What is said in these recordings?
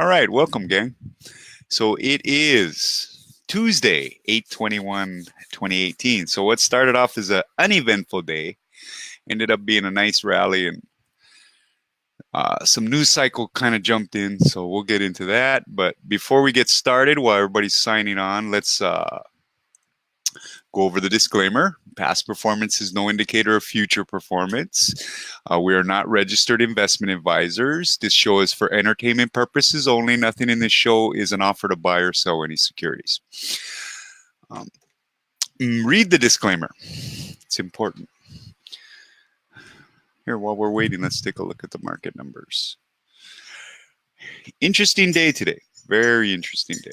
All right, welcome, gang. So it is Tuesday, 8/21/2018. So what started off as an uneventful day ended up being a nice rally, and some news cycle kind of jumped in. So we'll get into that. But before we get started, while everybody's signing on, let's go over the disclaimer. Past performance is no indicator of future performance. We are not registered investment advisors. This show is for entertainment purposes only. Nothing in this show is an offer to buy or sell any securities. Um, Read the disclaimer. It's important. Here, while we're waiting, let's take a look at the market numbers. Interesting day today. Very interesting day.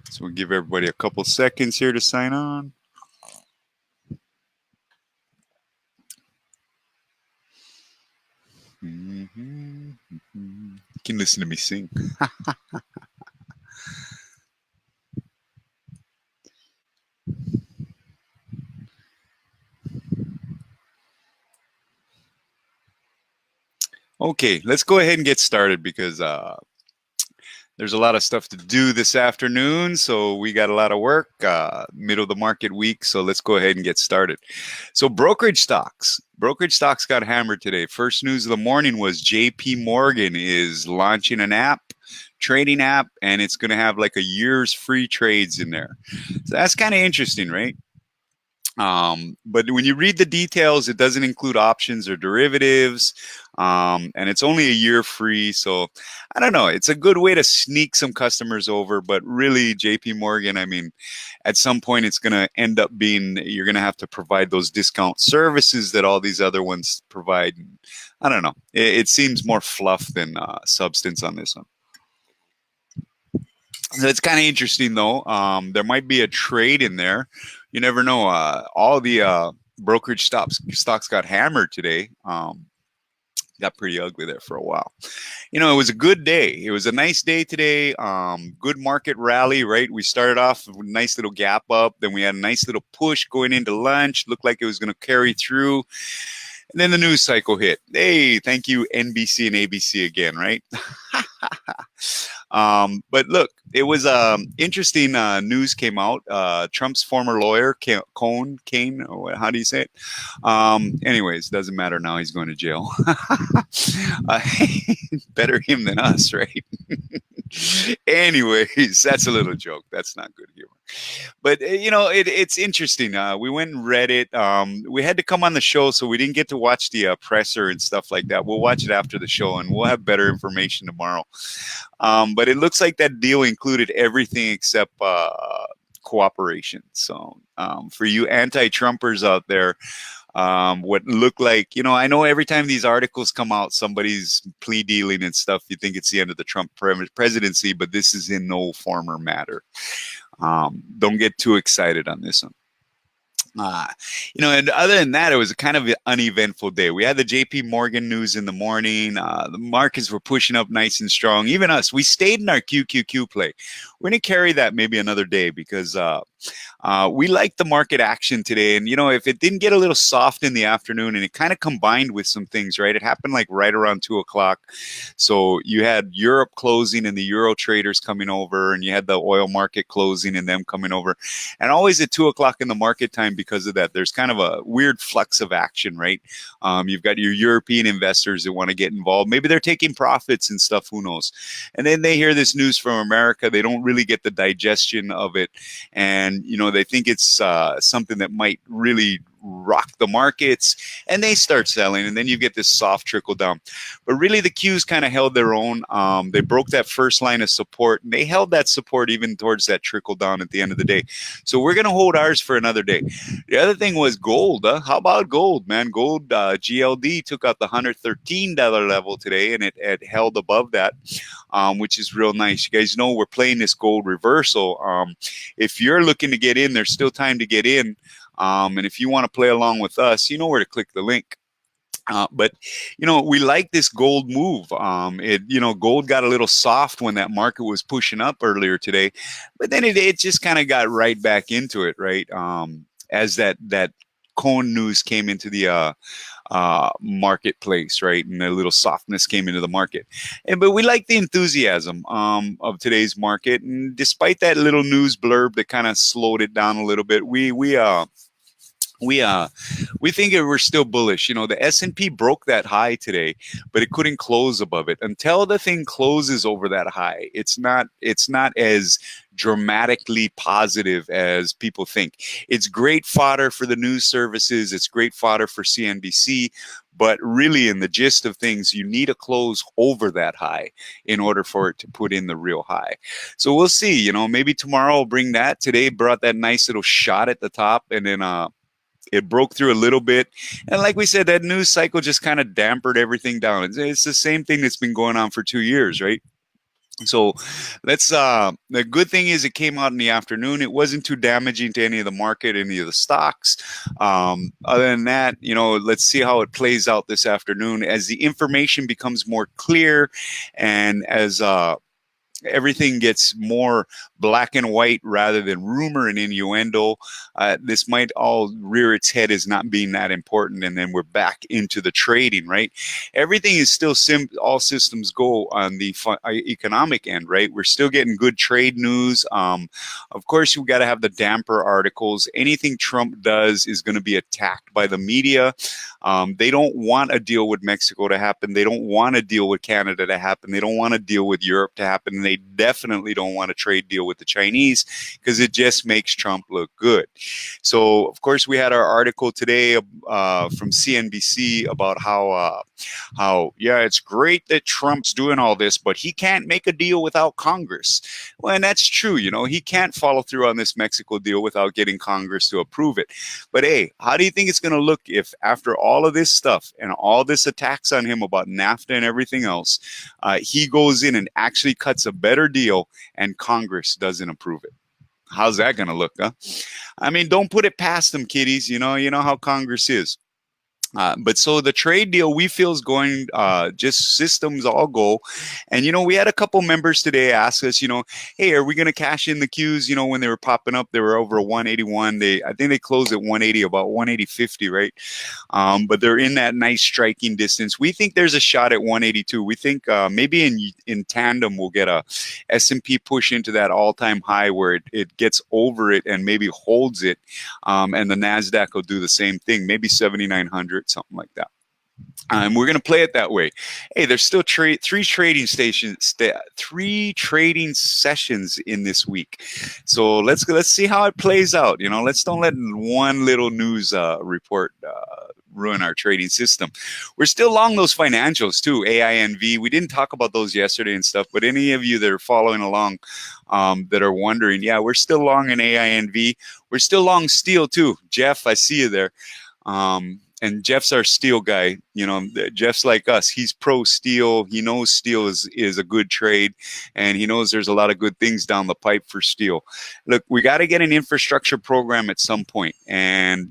So we'll give everybody a couple seconds here to sign on. You can listen to me sing. Okay, let's go ahead and get started because there's a lot of stuff to do this afternoon. So we got a lot of work, middle of the market week. So let's go ahead and get started. So brokerage stocks got hammered today. First news of the morning was JP Morgan is launching an app, trading app, and it's going to have like a year's free trades in there. So that's kind of interesting, right? But when you read the details, it doesn't include options or derivatives, and it's only a year free. So I don't know. It's a good way to sneak some customers over, but really, JP Morgan, I mean, at some point, it's going to end up being you're going to have to provide those discount services that all these other ones provide. I don't know. It seems more fluff than substance on this one. So it's kind of interesting, though. There might be a trade in there. You never know. All the brokerage stocks got hammered today. Got pretty ugly there for a while. It was a good day. It was a nice day today. Good market rally, right? We started off with a nice little gap up. Then we had a nice little push going into lunch. Looked like it was going to carry through. And then the news cycle hit. Hey, thank you, NBC and ABC again, right? But look, it was interesting news came out. Trump's former lawyer, Kane, or how do you say it? Anyways, doesn't matter now. He's going to jail. Better him than us, right? Anyways, that's a little joke. That's not good humor. But it's interesting. We went and read it. We had to come on the show, so we didn't get to watch the presser and stuff like that. We'll watch it after the show, and we'll have better information tomorrow. But it looks like that deal included everything except cooperation. So for you anti-Trumpers out there, what looked like, I know every time these articles come out, somebody's plea dealing and stuff, you think it's the end of the Trump presidency, but this is in no form or matter. Don't get too excited on this one. And other than that, it was a kind of an uneventful day. We had the JP Morgan news in the morning. The markets were pushing up nice and strong. Even us, we stayed in our QQQ play. We're going to carry that maybe another day because we like the market action today. And, if it didn't get a little soft in the afternoon and it kind of combined with some things, right? It happened like right around 2 o'clock. So you had Europe closing and the Euro traders coming over, and you had the oil market closing and them coming over. And always at 2 o'clock in the market time, because of that, there's kind of a weird flux of action, right? You've got your European investors that want to get involved. Maybe they're taking profits and stuff, who knows? And then they hear this news from America. They don't really get the digestion of it. And, they think it's something that might really rock the markets, and they start selling, and then you get this soft trickle down. But really, the Qs kind of held their own. They broke that first line of support, and they held that support even towards that trickle down at the end of the day. So we're going to hold ours for another day. The other thing was gold. How about gold, man? Gold, GLD took out the $113 level today, and it held above that, which is real nice. You guys know we're playing this gold reversal. If you're looking to get in, there's still time to get in. And if you want to play along with us, you know where to click the link. But we like this gold move. Gold got a little soft when that market was pushing up earlier today, but then it just kind of got right back into it, right? As that Cohen news came into the marketplace, right? And a little softness came into the market. But we like the enthusiasm of today's market. And despite that little news blurb that kind of slowed it down a little bit, we think we're still bullish. The S&P broke that high today, but it couldn't close above it. Until the thing closes over that high, it's not as dramatically positive as people think. It's great fodder for the news services, it's great fodder for CNBC, but really in the gist of things, you need a close over that high in order for it to put in the real high. So we'll see. Maybe tomorrow will bring that. Today brought that nice little shot at the top, and then it broke through a little bit. And like we said, that news cycle just kind of dampened everything down. It's the same thing that's been going on for 2 years, right? So the good thing is it came out in the afternoon. It wasn't too damaging to any of the market, any of the stocks. Other than that, let's see how it plays out this afternoon as the information becomes more clear and as everything gets more black and white rather than rumor and innuendo. This might all rear its head as not being that important, and then we're back into the trading, right? Everything is still all systems go on the economic end, right? We're still getting good trade news. Of course, we got to have the damper articles. Anything Trump does is going to be attacked by the media. They don't want a deal with Mexico to happen. They don't want a deal with Canada to happen. They don't want a deal with Europe to happen. And they definitely don't want a trade deal with the Chinese because it just makes Trump look good. So, of course, we had our article today from CNBC about how it's great that Trump's doing all this, but he can't make a deal without Congress. Well, and that's true. He can't follow through on this Mexico deal without getting Congress to approve it. But hey, how do you think it's going to look if after all of this stuff and all this attacks on him about NAFTA and everything else, he goes in and actually cuts a better deal and Congress doesn't approve it? How's that going to look, huh? I mean, don't put it past them, kiddies. You know how Congress is. But so the trade deal we feel is going, just systems all go. And, we had a couple members today ask us, hey, are we going to cash in the Qs? When they were popping up, they were over 181. I think they closed at 180, about 180.50, right? But they're in that nice striking distance. We think there's a shot at 182. We think maybe in tandem we'll get a S&P push into that all-time high where it gets over it and maybe holds it. And the NASDAQ will do the same thing, maybe 7,900. Something like that. And we're going to play it that way. Hey, there's still three trading sessions in this week. So let's see how it plays out. Let's don't let one little news report ruin our trading system. We're still long those financials too, AINV. We didn't talk about those yesterday and stuff, but any of you that are following along that are wondering, yeah, we're still long in AINV. We're still long steel too. Jeff, I see you there. And Jeff's our steel guy. Jeff's like us. He's pro steel. He knows steel is a good trade, and he knows there's a lot of good things down the pipe for steel. Look, we got to get an infrastructure program at some point, and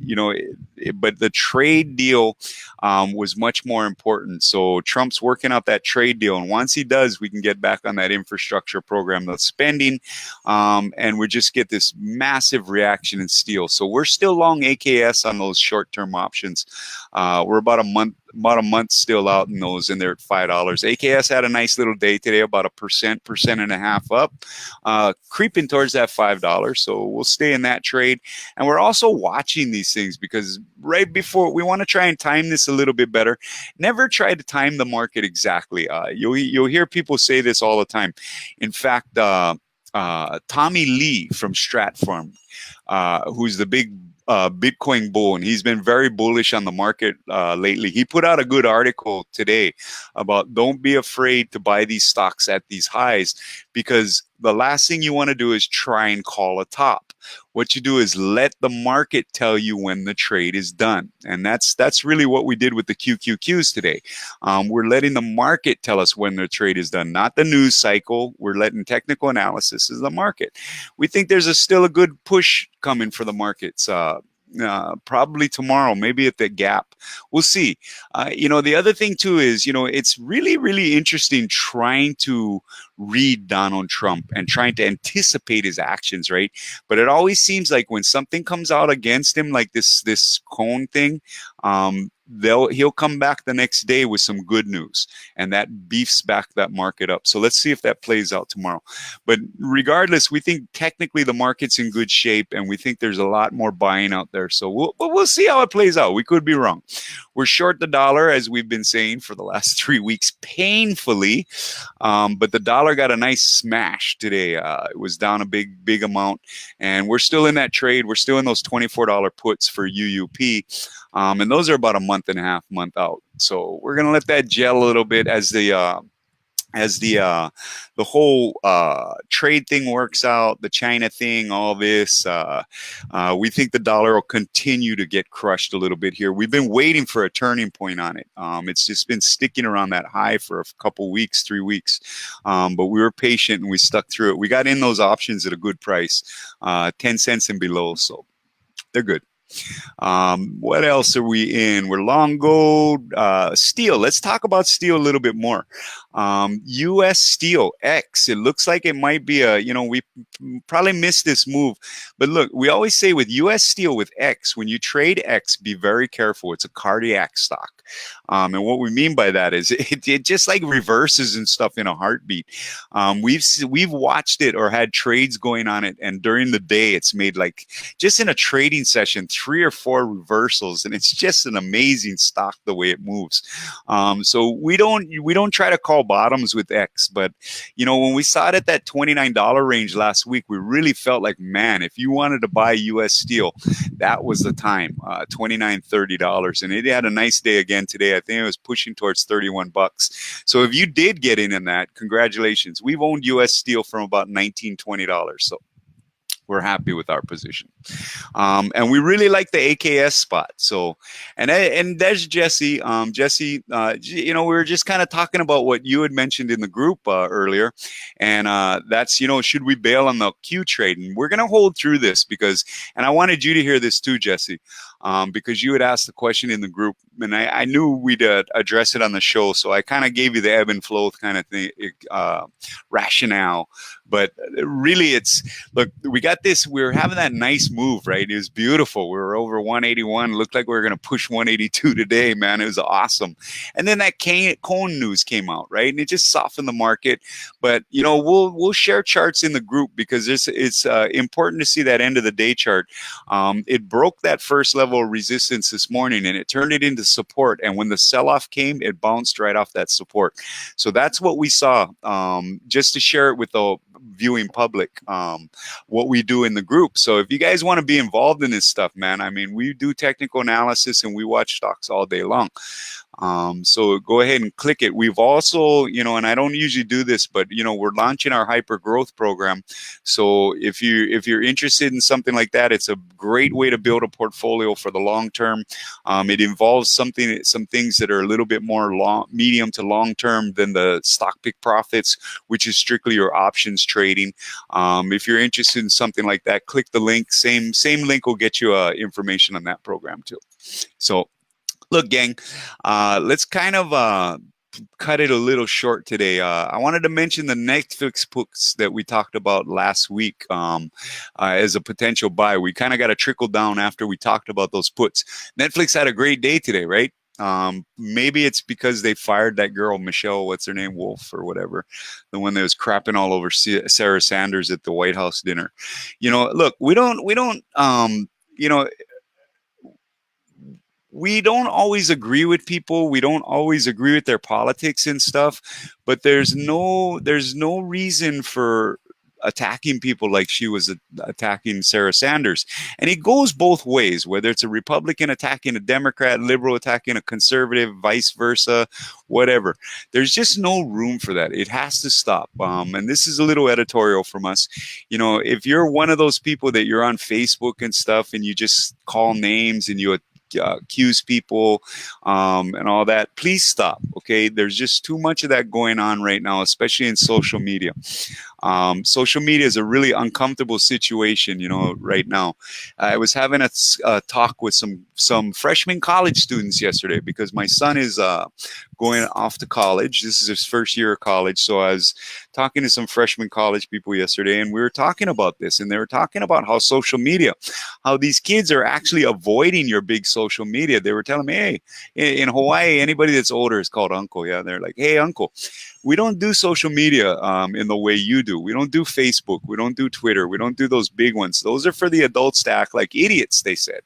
but the trade deal was much more important. So Trump's working out that trade deal, and once he does, we can get back on that infrastructure program, the spending, and we just get this massive reaction in steel. So we're still long AKS on those short-term options. We're about a month still out in those, and they're at $5. AKS had a nice little day today, about 1.5% up, creeping towards that $5. So we'll stay in that trade. And we're also watching these things because right before we want to try and time this a little bit better. Never try to time the market exactly. You'll hear people say this all the time. In fact, Tommy Lee from Stratfarm, who's the big Bitcoin bull, and he's been very bullish on the market lately. He put out a good article today about don't be afraid to buy these stocks at these highs, because the last thing you want to do is try and call a top. What you do is let the market tell you when the trade is done. And that's really what we did with the QQQs today. We're letting the market tell us when the trade is done, not the news cycle. We're letting technical analysis is the market. We think there's still a good push coming for the markets. Probably tomorrow, maybe at the gap. We'll see. The other thing too is, it's really, really interesting trying to read Donald Trump and trying to anticipate his actions, right? But it always seems like when something comes out against him, like this cone thing, he'll come back the next day with some good news, and that beefs back that market up. So let's see if that plays out tomorrow. But regardless, we think technically the market's in good shape, and we think there's a lot more buying out there. So we'll see how it plays out. We could be wrong. We're short the dollar, as we've been saying for the last 3 weeks, painfully. But the dollar got a nice smash today. It was down a big amount, and we're still in that trade. We're still in those $24 puts for UUP. And those are about a month and a half, month out. So we're going to let that gel a little bit as the whole trade thing works out, the China thing, all this. We think the dollar will continue to get crushed a little bit here. We've been waiting for a turning point on it. It's just been sticking around that high for a couple weeks, 3 weeks. But we were patient and we stuck through it. We got in those options at a good price, 10 cents and below. So they're good. What else are we in? We're long gold, steel. Let's talk about steel a little bit more. US Steel X. It looks like it might be we probably missed this move, but look, we always say with US Steel with X, when you trade X, be very careful. It's a cardiac stock. And what we mean by that is it just like reverses and stuff in a heartbeat. We've watched it or had trades going on it, and during the day, it's made like just in a trading session 3 or 4 reversals, and it's just an amazing stock the way it moves. So we don't try to call bottoms with X, but when we saw it at that $29 range last week, we really felt like, man, if you wanted to buy US Steel, that was the time. $29, $30, and it had a nice day again today. I think it was pushing towards 31 bucks. So if you did get in that, congratulations. We've owned US Steel from about $19, $20. So we're happy with our position. And we really like the AKS spot. So, and there's Jesse. Jesse, we were just kind of talking about what you had mentioned in the group earlier. And that's, should we bail on the Q trade? And we're going to hold through this and I wanted you to hear this too, Jesse, because you had asked the question in the group, and I knew we'd address it on the show. So I kind of gave you the ebb and flow kind of thing, rationale. But really, look, we got this. We were having that nice move, right? It was beautiful. We were over 181. Looked like we were going to push 182 today, man. It was awesome. And then that cone news came out, right? And it just softened the market. But we'll share charts in the group because it's important to see that end of the day chart. It broke that first level of resistance this morning, and it turned it into support. And when the sell-off came, it bounced right off that support. So that's what we saw. Just to share it with the viewing public, what we do in the group. So if you guys want to be involved in this stuff, man, I mean, we do technical analysis and we watch stocks all day long. So go ahead and click it. We've also, and I don't usually do this, but we're launching our hyper growth program. So if you're interested in something like that, it's a great way to build a portfolio for the long term. It involves some things that are a little bit more medium to long term than the stock pick profits, which is strictly your options trading. If you're interested in something like that, click the link. Same link will get you information on that program too. So look, gang, let's kind of cut it a little short today. I wanted to mention the Netflix puts that we talked about last week as a potential buy. We kind of got a trickle down after we talked about those puts. Netflix had a great day today, right? Maybe it's because they fired that girl, Michelle, what's her name, Wolf or whatever, the one that was crapping all over Sarah Sanders at the White House dinner. Look, we don't always agree with people. We don't always agree with their politics and stuff, but there's no reason for attacking people like she was attacking Sarah Sanders. And it goes both ways, whether it's a Republican attacking a Democrat, liberal attacking a conservative, vice versa, whatever. There's just no room for that. It has to stop. And this is a little editorial from us. If you're one of those people that you're on Facebook and stuff and you just call names and you accuse people and all that, please stop. Okay, there's just too much of that going on right now, especially in social media. Social media is a really uncomfortable situation, right now. I was having a talk with some freshman college students yesterday because my son is going off to college. This is his first year of college. So I was talking to some freshman college people yesterday, and we were talking about this, and they were talking about how social media, how these kids are actually avoiding your big social media. They were telling me, hey, in Hawaii, anybody that's older is called uncle. Yeah, they're like, hey, uncle, we don't do social media in the way you do. We don't do Facebook. We don't do Twitter. We don't do those big ones. Those are for the adults to act like idiots, they said.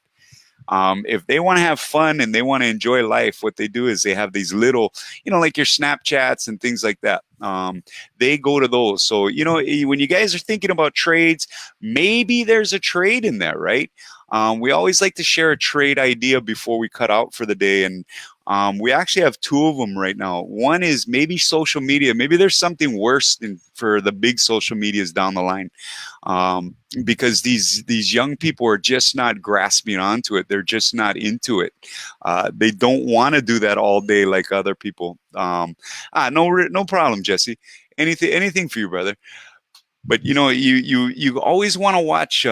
If they want to have fun and they want to enjoy life, what they do is they have these little, like your Snapchats and things like that. They go to those. So, when you guys are thinking about trades, maybe there's a trade in there, right? We always like to share a trade idea before we cut out for the day. And we actually have two of them right now. One is maybe social media. Maybe there's something worse for the big social medias down the line, because these young people are just not grasping onto it. They're just not into it. They don't want to do that all day like other people. No problem, Jesse. Anything for you, brother. But you always want to watch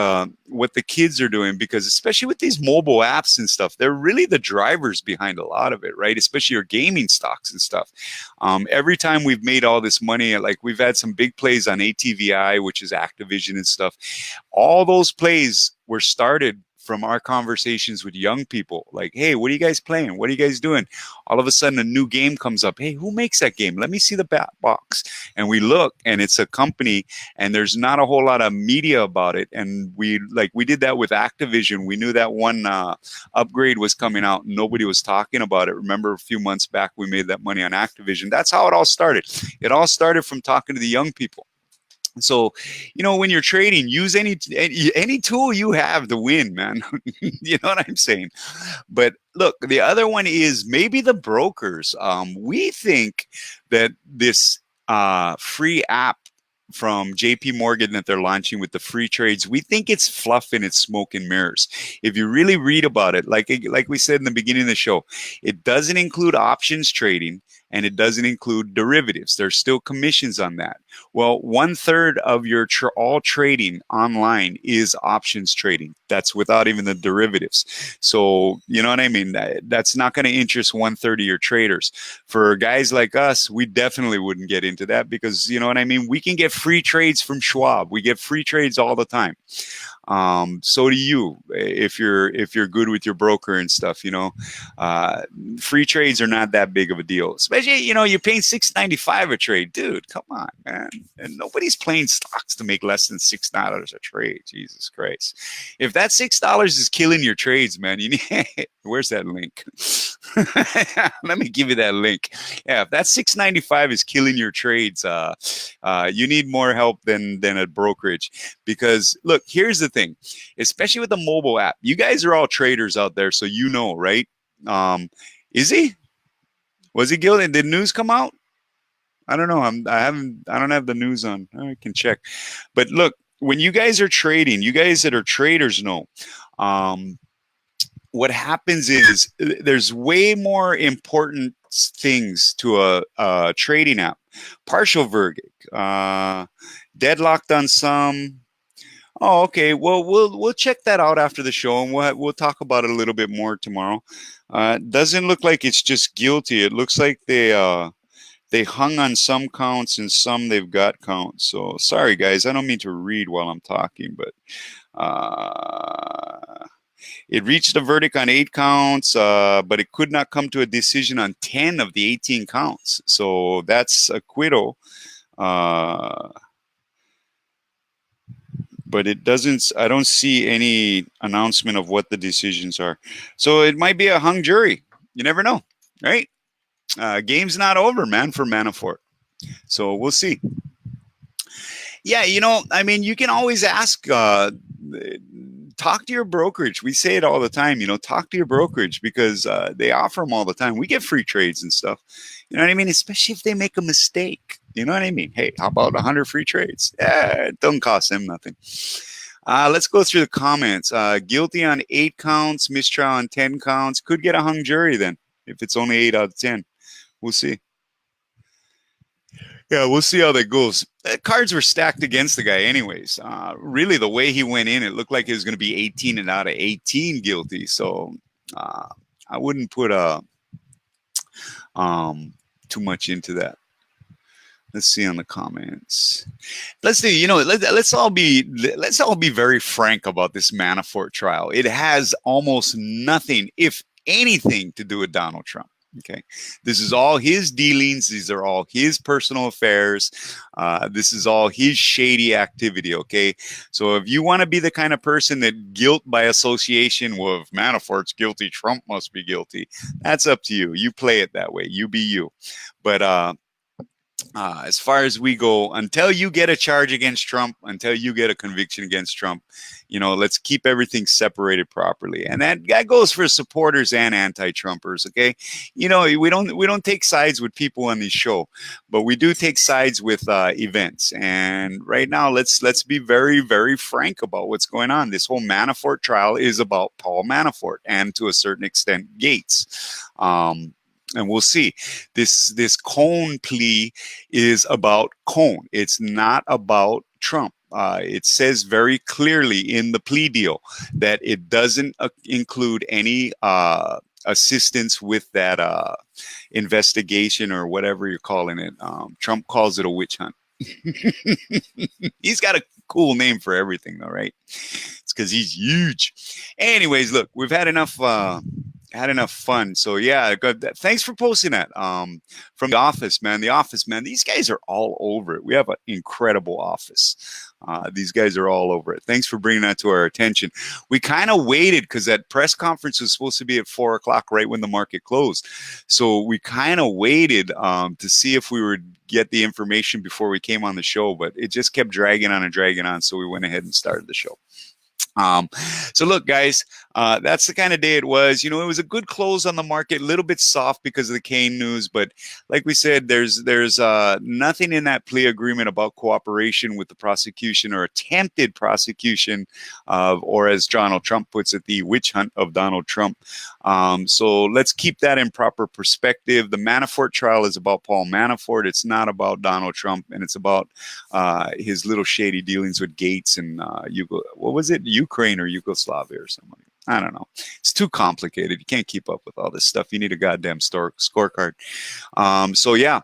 what the kids are doing, because especially with these mobile apps and stuff, they're really the drivers behind a lot of it, right? Especially your gaming stocks and stuff. Every time we've made all this money, like we've had some big plays on ATVI, which is Activision and stuff. All those plays were started from our conversations with young people. Like, hey, what are you guys playing? What are you guys doing? All of a sudden a new game comes up. Hey, who makes that game? Let me see the box. And we look, and it's a company, and there's not a whole lot of media about it. And we did that with Activision. We knew that one upgrade was coming out and nobody was talking about it. Remember a few months back we made that money on Activision. That's how it all started. It all started from talking to the young people. So, when you're trading, use any tool you have to win, man. You know what I'm saying? But look, the other one is maybe the brokers. We think that this free app from JP Morgan that they're launching with the free trades, we think it's fluff and it's smoke and mirrors. If you really read about it, like we said in the beginning of the show, it doesn't include options trading, and it doesn't include derivatives. There's still commissions on that. Well, 1/3 of your all trading online is options trading. That's without even the derivatives. So, you know what I mean? That's not going to interest 1/3 of your traders. For guys like us, we definitely wouldn't get into that, because, you know what I mean? We can get free trades from Schwab. We get free trades all the time. So do you, if you're good with your broker and stuff. Free trades are not that big of a deal, especially you're paying $6.95 a trade, dude. Come on, man. And nobody's playing stocks to make less than $6 a trade. Jesus Christ! If that $6 is killing your trades, man, you need. Where's that link? Let me give you that link. Yeah, if that $6.95 is killing your trades, you need more help than a brokerage. Because look, here's the thing, especially with the mobile app, you guys are all traders out there, so right? Is he? Was he guilty? Did news come out? I don't know. I don't have the news on. I can check. But look, when you guys are trading, you guys that are traders know. What happens is there's way more important things to a trading app. Partial verdict, deadlocked on some. Oh, okay. Well, we'll check that out after the show, and we'll talk about it a little bit more tomorrow. Doesn't look like it's just guilty. It looks like they hung on some counts and some they've got counts. So sorry, guys. I don't mean to read while I'm talking, but it reached a verdict on 8 counts, but it could not come to a decision on 10 of the 18 counts. So that's acquittal. But I don't see any announcement of what the decisions are. So it might be a hung jury. You never know, right? Game's not over, man, for Manafort. So we'll see. Yeah, I mean, you can always ask, talk to your brokerage. We say it all the time, talk to your brokerage, because they offer them all the time. We get free trades and stuff. You know what I mean? Especially if they make a mistake. You know what I mean? Hey, how about 100 free trades? It don't cost them nothing. Let's go through the comments. Guilty on 8 counts, mistrial on 10 counts. Could get a hung jury then, if it's only 8 out of 10. We'll see. Yeah, we'll see how that goes. Cards were stacked against the guy, anyways. Really, the way he went in, it looked like it was going to be 18 and out of 18 guilty. So uh, I wouldn't put um, too much into that. Let's see on the comments. Let's see. Let's all be very frank about this Manafort trial. It has almost nothing, if anything, to do with Donald Trump. Okay, this is all his dealings. These are all his personal affairs. This is all his shady activity. Okay, so if you want to be the kind of person that guilt by association, well, if Manafort's guilty, Trump must be guilty. That's up to you. You play it that way. You be you. But as far as we go, until you get a charge against Trump, until you get a conviction against Trump, let's keep everything separated properly. And that goes for supporters and anti-Trumpers. Okay, we don't take sides with people on this show, but we do take sides with events. And right now, let's be very, very frank about what's going on. This whole Manafort trial is about Paul Manafort and, to a certain extent, Gates. And we'll see. This Cohn plea is about Cohn. It's not about Trump. It says very clearly in the plea deal that it doesn't include any assistance with that investigation or whatever you're calling it. Trump calls it a witch hunt. He's got a cool name for everything, though, right? It's because he's huge. Anyways, look, we've had enough fun. So yeah, good. Thanks for posting that. From the office, man. These guys are all over it. We have an incredible office. These guys are all over it. Thanks for bringing that to our attention. We kind of waited because that press conference was supposed to be at 4:00, right when the market closed. So we kind of waited to see if we would get the information before we came on the show, but it just kept dragging on and dragging on. So we went ahead and started the show. So look, guys, that's the kind of day it was. It was a good close on the market, a little bit soft because of the Kane news, but like we said, there's nothing in that plea agreement about cooperation with the prosecution or attempted prosecution of, or as Donald Trump puts it, the witch hunt of Donald Trump. So let's keep that in proper perspective. The Manafort trial is about Paul Manafort. It's not about Donald Trump, and it's about his little shady dealings with Gates and what was it? Ukraine or Yugoslavia or something. I don't know. It's too complicated. You can't keep up with all this stuff. You need a goddamn scorecard. So yeah,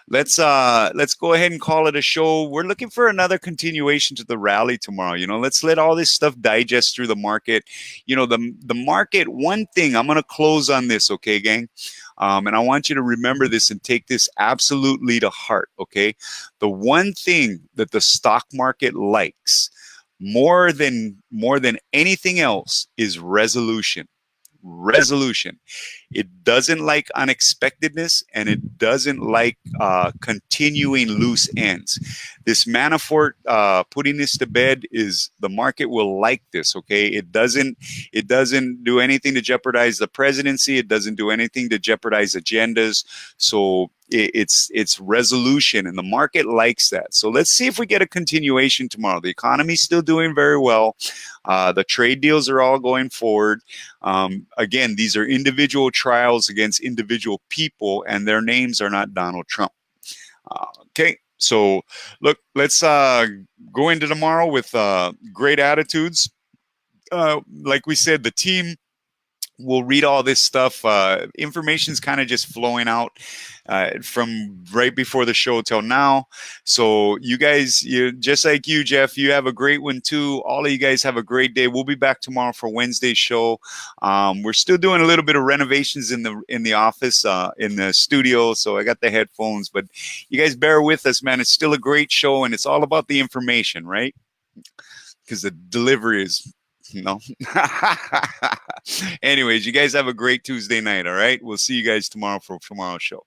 let's go ahead and call it a show. We're looking for another continuation to the rally tomorrow. Let's let all this stuff digest through the market. The market. One thing, I'm gonna close on this, okay, gang. And I want you to remember this and take this absolutely to heart. Okay, the one thing that the stock market likes more than anything else is resolution. It doesn't like unexpectedness, and it doesn't like continuing loose ends. This Manafort putting this to bed, is the market will like this. Okay, it doesn't do anything to jeopardize the presidency. It doesn't do anything to jeopardize agendas. So it's resolution, and the market likes that. So let's see if we get a continuation tomorrow. The economy's still doing very well. The trade deals are all going forward. Again, these are individual trials against individual people, and their names are not Donald Trump. Okay, so look, let's go into tomorrow with great attitudes. Like we said, the team will read all this stuff. Information's kind of just flowing out from right before the show till now. So you guys, just like you, Jeff, you have a great one too. All of you guys have a great day. We'll be back tomorrow for Wednesday's show. We're still doing a little bit of renovations in the office, in the studio. So I got the headphones, but you guys bear with us, man. It's still a great show, and it's all about the information, right? Because the delivery is no. Anyways, you guys have a great Tuesday night. All right. We'll see you guys tomorrow for tomorrow's show.